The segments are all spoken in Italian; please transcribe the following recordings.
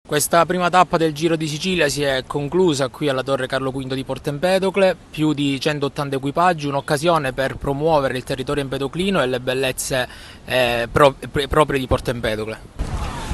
Questa prima tappa del Giro di Sicilia si è conclusa qui alla Torre Carlo V di Porto Empedocle, più di 180 equipaggi, un'occasione per promuovere il territorio empedoclino e le bellezze proprie di Porto Empedocle.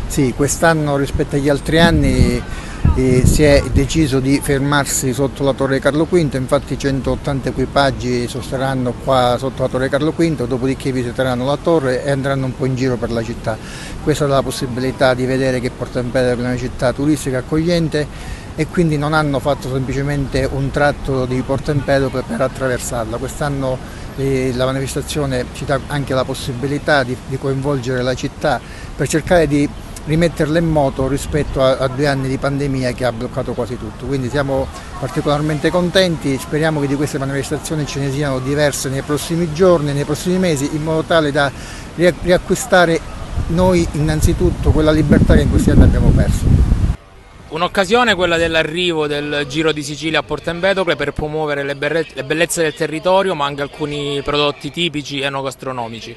Sì, quest'anno rispetto agli altri anni si è deciso di fermarsi sotto la Torre Carlo V, infatti 180 equipaggi sosterranno qua sotto la Torre Carlo V, dopodiché visiteranno la torre e andranno un po' in giro per la città. Questa dà la possibilità di vedere che Porto Empedocle è una città turistica accogliente e quindi non hanno fatto semplicemente un tratto di Porto Empedocle per attraversarla. Quest'anno la manifestazione ci dà anche la possibilità di coinvolgere la città per cercare di rimetterla in moto rispetto a 2 anni di pandemia che ha bloccato quasi tutto. Quindi siamo particolarmente contenti, speriamo che di queste manifestazioni ce ne siano diverse nei prossimi giorni, nei prossimi mesi, in modo tale da riacquistare noi innanzitutto quella libertà che in questi anni abbiamo perso. Un'occasione quella dell'arrivo del Giro di Sicilia a Porto Empedocle per promuovere le bellezze del territorio, ma anche alcuni prodotti tipici enogastronomici.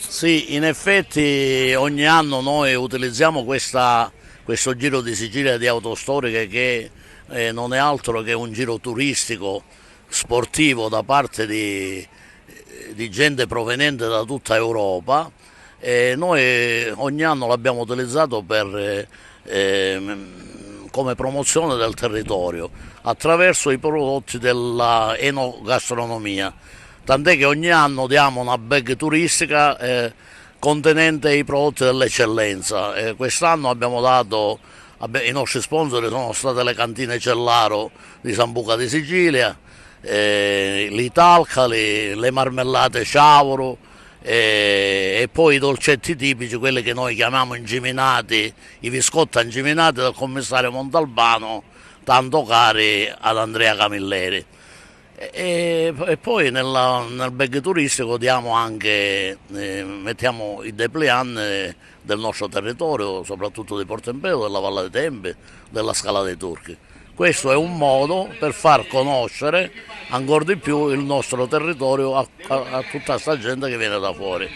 Sì, in effetti ogni anno noi utilizziamo questo Giro di Sicilia di Autostoriche che non è altro che un giro turistico sportivo da parte di gente proveniente da tutta Europa. E noi ogni anno l'abbiamo utilizzato come promozione del territorio attraverso i prodotti della enogastronomia. Tant'è che ogni anno diamo una bag turistica contenente i prodotti dell'eccellenza. Quest'anno abbiamo dato, i nostri sponsor sono state le cantine Cellaro di Sambuca di Sicilia, l'Italcali, le marmellate Ciauro e poi i dolcetti tipici, quelli che noi chiamiamo ingiminati, i biscotti ingiminati del commissario Montalbano, tanto cari ad Andrea Camilleri. E poi nel bag turistico diamo anche, mettiamo i dépliant del nostro territorio, soprattutto di Porto Empedocle, della Valle dei Tempi, della Scala dei Turchi. Questo è un modo per far conoscere ancora di più il nostro territorio a tutta questa gente che viene da fuori.